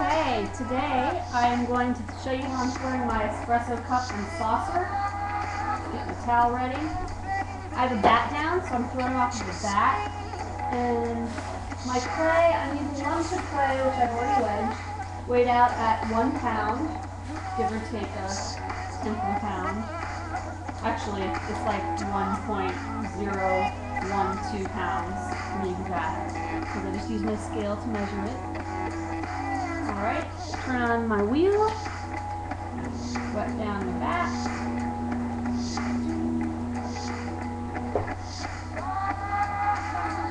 Okay, today I am going to show you how I'm storing my espresso cup and saucer. Get the towel ready. I have a bat down, so I'm throwing off of the bat. And my clay, I'm using lumps of clay, which I've already wedged, weighed out at 1 pound, give or take a tenth of a pound. Actually, it's like 1.012 pounds to be exact, because I just use my scale to measure it. Alright, turn on my wheel, wet down the bat.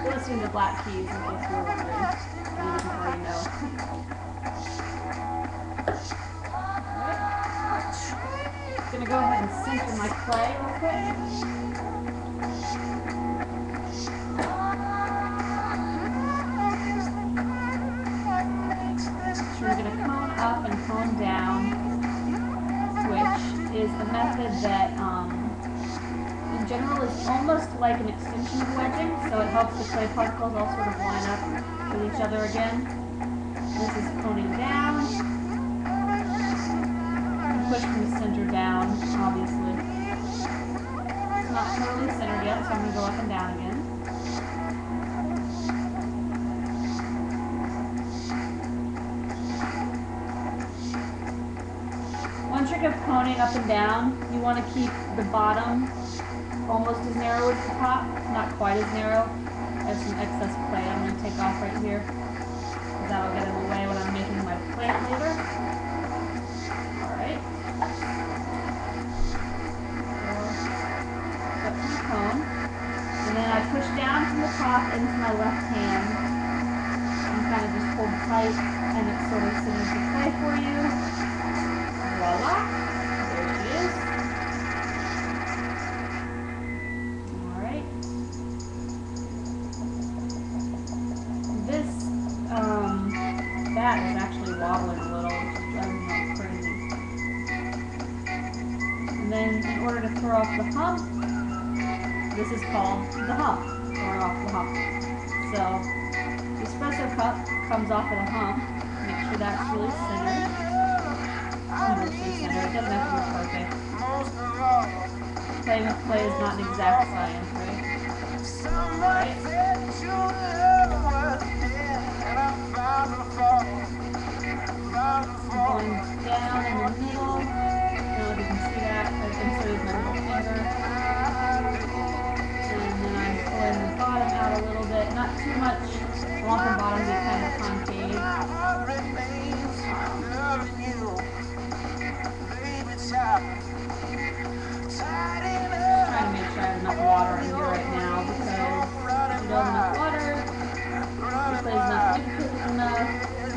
Those are the black keys in case you're wondering. You didn't already know. Alright. I'm going to go ahead and sink in my clay real quick. We're going to cone up and cone down, which is a method that in general is almost like an extension of wedging, so it helps the clay particles all sort of line up with each other again. This is coning down. You push from the center down, obviously. It's not totally centered yet, so I'm going to go up and down again. One trick of coning up and down, you want to keep the bottom almost as narrow as the top, not quite as narrow. I have some excess clay I'm going to take off right here, because that will get in the way when I'm making my plate later. Alright. That's my cone. And then I push down from the top into my left hand, and kind of just hold tight, and it sort of centers the clay for you. Voila! There she is. Alright. This bat is actually wobbling a little, which is driving me crazy. And then in order to throw off the hump, this is called the hump, throwing off the hump. So the espresso cup comes off of the hump. Make sure that's really centered. Mostly centered. It doesn't have to be perfect. Playing with clay is not an exact science, right? Alright. Going down in the middle. I don't know if you can see that. I've inserted my little finger. And then I'm pulling the bottom out a little bit. Not too much. I want the bottom to be kind of concave. Trying to make sure I have enough water in here right now, because if you don't have enough water, the clay's not lubricated enough,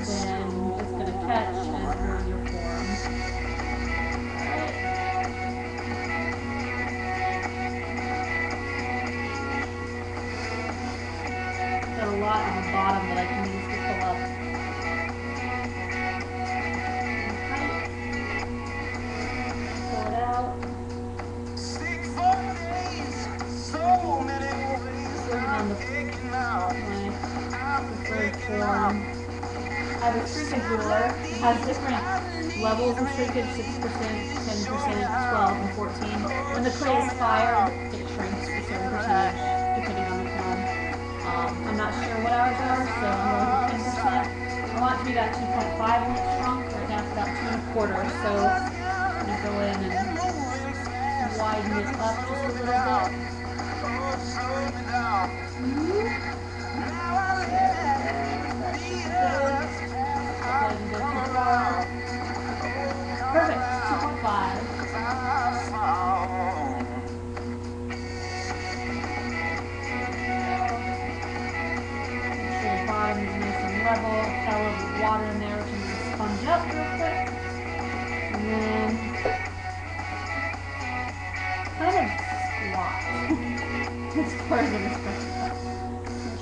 then it's going to catch and ruin your form. Alright. Got a lot on the bottom that I can use to pull up. I have a shrinkage ruler. It has different levels of shrinkage, 6%, 10%, 12, and 14. When the clay is fired, it shrinks a certain percentage, depending on the cone. I'm not sure what ours are, so I'm going with 10%. I want it to be about 2.5 when it's shrunk. Right now it's about 2.25, so I'm going to go in and widen it up just a little bit. Perfect, 2.5. Make sure the bottom is nice and level. I got a little bit of water in there, which I'm going to sponge up real quick. And then kind of squat as far as an espresso cup.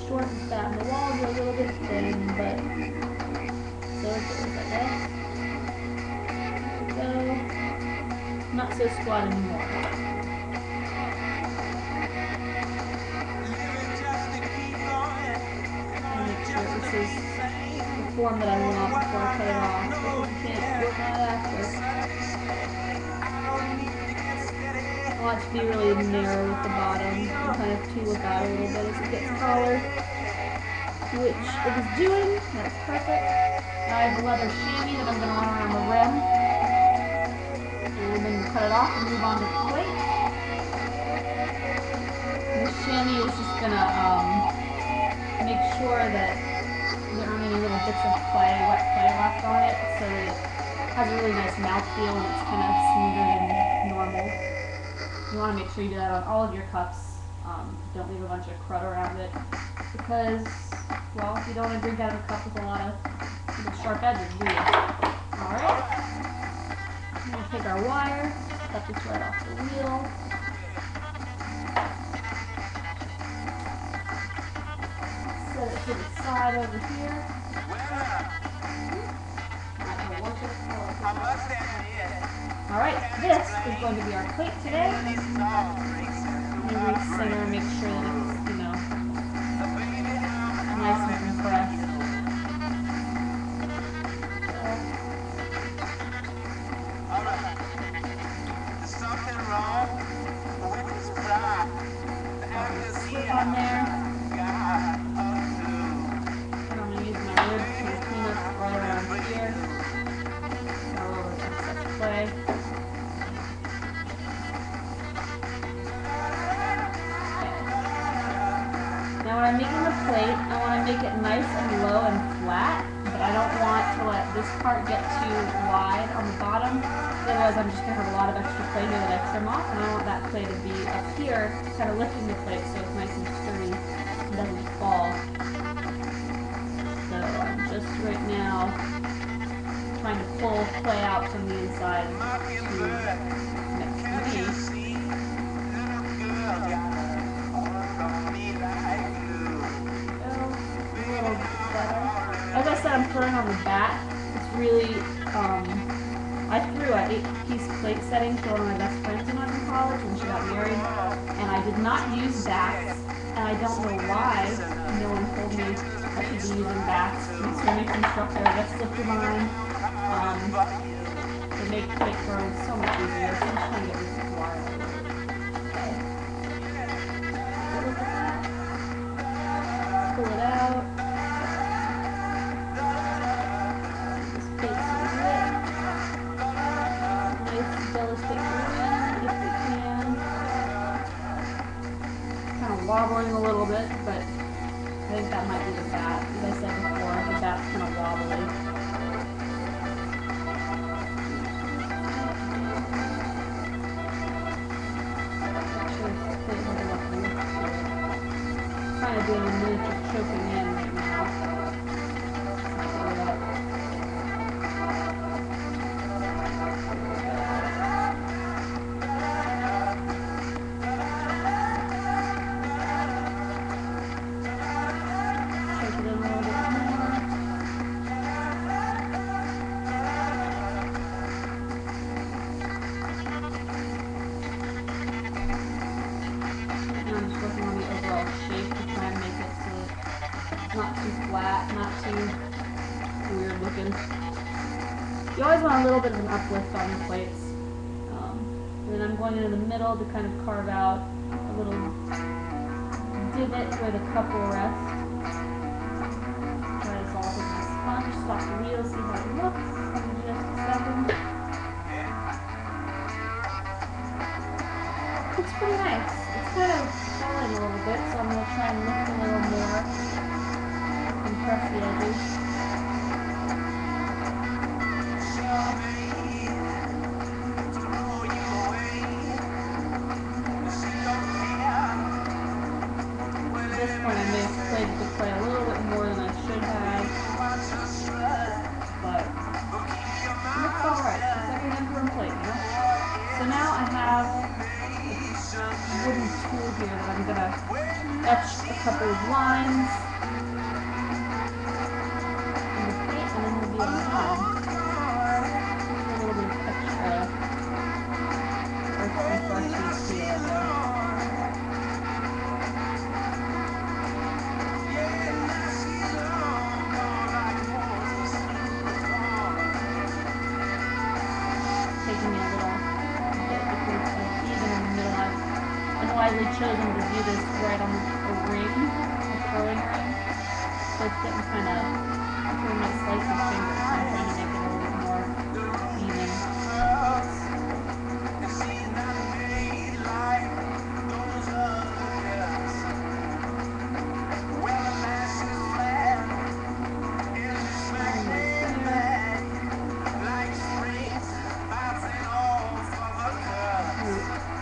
Shortens that, and the walls are a little bit thin, but so it goes, I guess. There we go. Not so squat anymore. And make sure this is form that I want before I cut it off, because you can't work on it after. I want it to be really narrow at the bottom and kind of tool it out a little bit as it gets taller, which it is doing. That's perfect. Now I have a leather chamois that I'm going to run around the rim, and then cut it off and move on to the plate. And the chamois is just going to make sure that there aren't any little bits of clay, wet clay left on it, so that it has a really nice mouthfeel and it's kind of smoother than normal. You want to make sure you do that on all of your cups. Don't leave a bunch of crud around it, because, well, you don't want to drink out of a cup with a lot of little sharp edges, do you? Alright. I'm going to take our wire, cut this right off the wheel. Set it to the side over here. Alright, this is going to be our plate today. Maybe center, make sure that it's, you know, nice and compressed. Slip on there. And I'm going to use my ribs to clean up right around here. Got a little excess clay. Now when I'm making the plate, I want to make it nice and low and flat, but I don't want to let this part get too wide on the bottom, otherwise I'm just going to have a lot of extra clay here that I trim off, and I want that clay to be up here, kind of lifting the plate so it's nice and sturdy and doesn't fall. So I'm just right now trying to pull clay out from the inside to next to me. As I said, I'm throwing on the back. It's really, I threw an 8-piece plate setting for one of my best friends when I was in college when she got married, and I did not use backs, and I don't know why no one told me I should be using backs. I'm a swimming instructor, I just slipped in mine. They make plate throwing so much easier, so I'm just trying to get this wire. Okay. Look at that. Pull it out. Wobbling a little bit, but I think that might be the bat. As I said before, the bat's kind of wobbly. Kind of doing a miniature choking in right now. Not too flat, not too weird looking. You always want a little bit of an uplift on your plates. And then I'm going into the middle to kind of carve out a little divot where the cup will rest. Try this off with my sponge, stop the wheel, see how it looks in just a second. Looks pretty nice. It's kind of falling a little bit, so I'm going to try and lift a little more. Press the edges. At this point I may have played the clay a little bit more than I should have, but it looks alright. It's like an emperor plate, you know? So now I have a wooden tool here that I'm going to etch a couple of lines. A little bit of extra earth brushes here. wisely chosen to do this right on a ring, a throwing ring. So it's getting kind of, I might slice his fingers, so I'm trying to make it a little bit more even.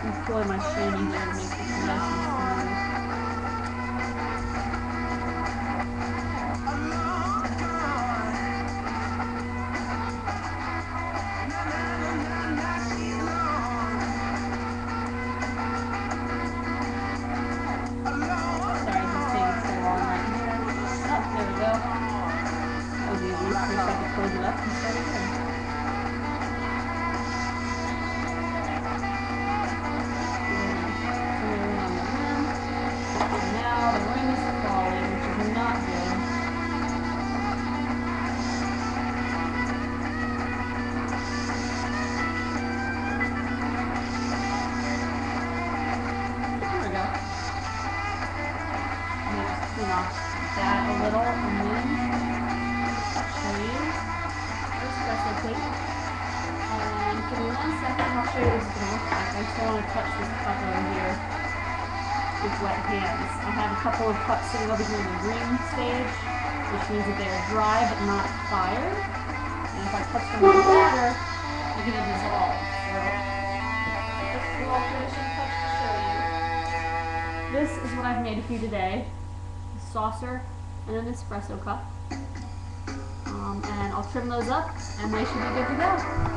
Employ my shading here to make this nice and smooth. Sorry, this taking so long right here. Oh, there we go. That was easy. Wish I could close it up and start again. That a little, and then show you the espresso plate. And give me 1 second, I'll show you what this is going to look like. I just don't want to touch this cup over here with wet hands. I have a couple of cups sitting over here in the green stage, which means that they are dry but not fired. And if I touch them with water, they're going to dissolve. So, just a little finishing touch to show you. This is what I've made for you today. Saucer and an espresso cup, and I'll trim those up and they should be good to go.